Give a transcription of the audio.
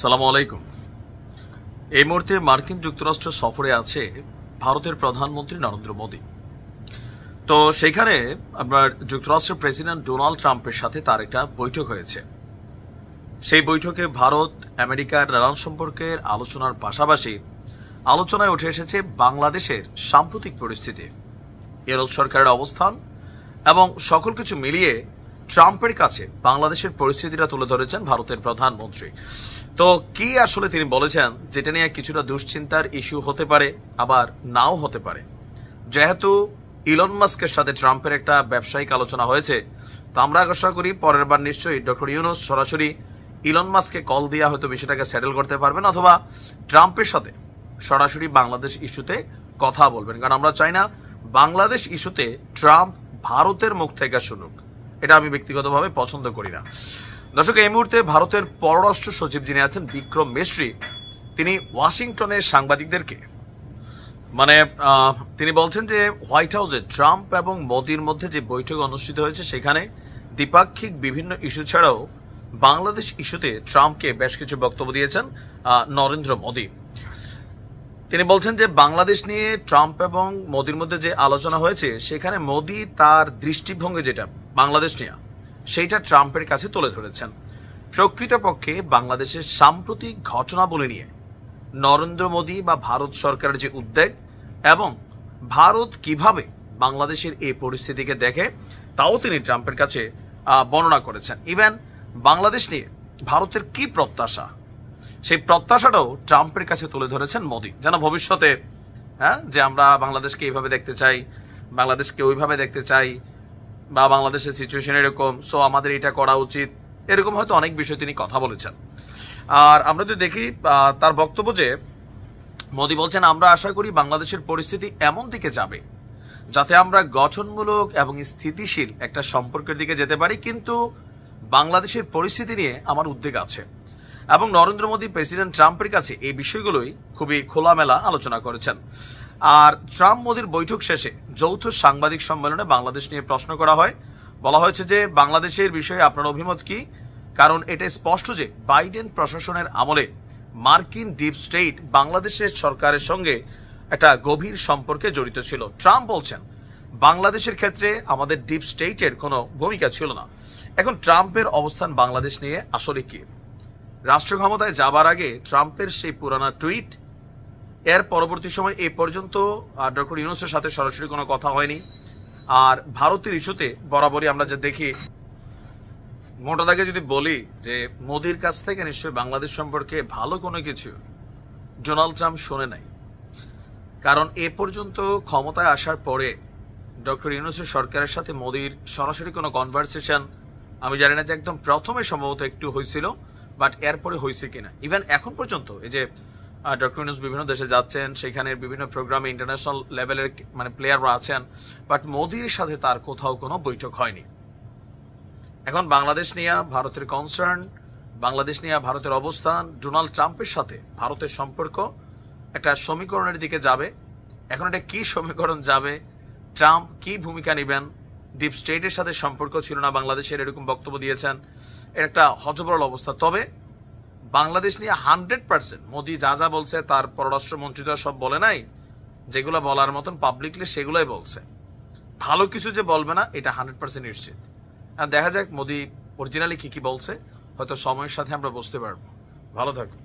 সালামু আলাইকুম। এই মুহূর্তে মার্কিন যুক্তরাষ্ট্র সফরে আছে ভারতের প্রধানমন্ত্রী নরেন্দ্র মোদী। তো সেখানে আপনার যুক্তরাষ্ট্রের প্রেসিডেন্ট ডোনাল্ড ট্রাম্পের সাথে তার একটা বৈঠক হয়েছে। সেই বৈঠকে ভারত আমেরিকার নানান সম্পর্কের আলোচনার পাশাপাশি আলোচনায় উঠে এসেছে বাংলাদেশের সাম্প্রতিক পরিস্থিতি, ইউনুস সরকারের অবস্থান এবং সকল কিছু মিলিয়ে ট্রাম্পের কাছে বাংলাদেশের পরিস্থিতিটা তুলে ধরেছেন ভারতের প্রধানমন্ত্রী। তো কি আসলে তিনি বলেছেন, যেটা নিয়ে কিছুটা দুশ্চিন্তার ইস্যু হতে পারে, আবার নাও হতে পারে। যেহেতু ইলন মাস্কের সাথে ট্রাম্পের একটা ব্যবসায়িক আলোচনা হয়েছে, তো আমরা আশা করি পরের বার নিশ্চয়ই ডক্টর ইউনুস সরাসরি ইলন মাস্ককে কল দিয়ে হয়তো বিষয়টাকে সেটেল করতে পারবেন, অথবা ট্রাম্পের সাথে সরাসরি বাংলাদেশ ইস্যুতে কথা বলবেন। কারণ আমরা চাই না বাংলাদেশ ইস্যুতে ট্রাম্প ভারতের মুখ থেকে শুনুক, এটা আমি ব্যক্তিগতভাবে পছন্দ করি না। দর্শক, এই মুহূর্তে ভারতের পররাষ্ট্র সচিব যিনি আছেন বিক্রম মিস্ত্রি, তিনি ওয়াশিংটনের সাংবাদিকদেরকে তিনি বলছেন যে হোয়াইট হাউসে ট্রাম্প এবং মোদির মধ্যে যে বৈঠক অনুষ্ঠিত হয়েছে সেখানে দ্বিপাক্ষিক বিভিন্ন ইস্যু ছাড়াও বাংলাদেশ ইস্যুতে ট্রাম্পকে বেশ কিছু বক্তব্য দিয়েছেন নরেন্দ্র মোদী। তিনি বলছেন যে বাংলাদেশ নিয়ে ট্রাম্প এবং মোদির মধ্যে যে আলোচনা হয়েছে সেখানে মোদি তার দৃষ্টিভঙ্গি যেটা বাংলাদেশ নিয়ে সেইটা ট্রাম্পের কাছে তুলে ধরেছেন। প্রকৃতপক্ষে বাংলাদেশের সাম্প্রতিক ঘটনাবলী নিয়ে নরেন্দ্র মোদী বা ভারত সরকারের যে উদ্বেগ এবং ভারত কিভাবে বাংলাদেশের এই পরিস্থিতিকে দেখে তাও তিনি ট্রাম্পের কাছে বর্ণনা করেছেন। ইভেন বাংলাদেশ নিয়ে ভারতের কি প্রত্যাশা, সেই প্রত্যাশাটাও ট্রাম্পের কাছে তুলে ধরেছেন মোদী, যেন ভবিষ্যতে যে আমরা বাংলাদেশকে এইভাবে দেখতে চাই, বাংলাদেশকে ওইভাবে দেখতে চাই, বা বাংলাদেশের সিচুয়েশন এরকম, সো আমাদের এটা করা উচিত, এরকম হয়তো অনেক বিষয় তিনি কথা বলেছেন। আর আমরা যদি দেখি তার বক্তব্য, যে মোদী বলছেন আমরা আশা করি বাংলাদেশের পরিস্থিতি এমন দিকে যাবে যাতে আমরা গঠনমূলক এবং স্থিতিশীল একটা সম্পর্কের দিকে যেতে পারি, কিন্তু বাংলাদেশের পরিস্থিতি নিয়ে আমার উদ্বেগ আছে। এবং নরেন্দ্র মোদী প্রেসিডেন্ট ট্রাম্পের কাছে এই বিষয়গুলোই খুবই খোলামেলা আলোচনা করেছেন। আর ট্রাম্প মোদীর বৈঠক শেষে যৌথ সাংবাদিক সম্মেলনে বাংলাদেশ নিয়ে প্রশ্ন করা হয়। বলা হয়েছে যে বাংলাদেশের বিষয়ে আপনার অভিমত কি, কারণ এটা স্পষ্ট যে বাইডেন প্রশাসনের আমলে মার্কিন ডিপ স্টেট বাংলাদেশের সরকারের সঙ্গে একটা গভীর সম্পর্কে জড়িত ছিল। ট্রাম্প বলছেন বাংলাদেশের ক্ষেত্রে আমাদের ডিপ স্টেটের কোনো ভূমিকা ছিল না। এখন ট্রাম্পের অবস্থান বাংলাদেশ নিয়ে আসলে কি? রাষ্ট্র ক্ষমতায় যাবার আগে ট্রাম্পের সেই পুরানা টুইট, এর পরবর্তী সময় এই পর্যন্ত ডক্টর ইউনুসের সাথে সরাসরি কোনো কথা হয়নি। আর ভারতের ইস্যুতে বরাবরই আমরা যে দেখি, মোটা দাগে যদি বলি যে মোদির কাছ থেকে নিশ্চয়ই বাংলাদেশ সম্পর্কে ভালো কোনো কিছু ডোনাল্ড ট্রাম্প শোনে নাই। কারণ এ পর্যন্ত ক্ষমতায় আসার পরে ডক্টর ইউনুসের সরকারের সাথে মোদির সরাসরি কোনো কনভারসেশন আমি জানি না, যে একদম প্রথমে সম্ভবত একটু হয়েছিল, বাট এরপরে হয়েছে কিনা। ইভেন এখন পর্যন্ত এই যে ডক্টর ইউনুস বিভিন্ন দেশে যাচ্ছেন, সেখানের বিভিন্ন প্রোগ্রামে ইন্টারন্যাশনাল লেভেলের প্লেয়াররা আছেন, বাট মোদির সাথে তার কোথাও কোনো বৈঠক হয়নি। এখন বাংলাদেশ নিয়ে ভারতের কনসার্ন, বাংলাদেশ নিয়ে ভারতের অবস্থান, ডোনাল্ড ট্রাম্পের সাথে ভারতের সম্পর্ক একটা সমীকরণের দিকে যাবে। এখন এটা কি সমীকরণ যাবে, ট্রাম্প কি ভূমিকা নেবেন, ডিপ স্টেটের সাথে সম্পর্ক ছিল না বাংলাদেশের, এরকম বক্তব্য দিয়েছেন, এর একটা হযবরল অবস্থা। তবে বাংলাদেশ নিয়ে 100% মোদি যা যা বলছে, তার পররাষ্ট্রমন্ত্রী তো সব বলে নাই, যেগুলো বলার মতন পাবলিকলি সেগুলোই বলছে। ভালো কিছু যে বলবে না এটা 100% নিশ্চিত। আর দেখা যাক মোদি অরিজিনালি কি বলছে, হয়তো সময়ের সাথে আমরা বুঝতে পারবো। ভালো থাকুন।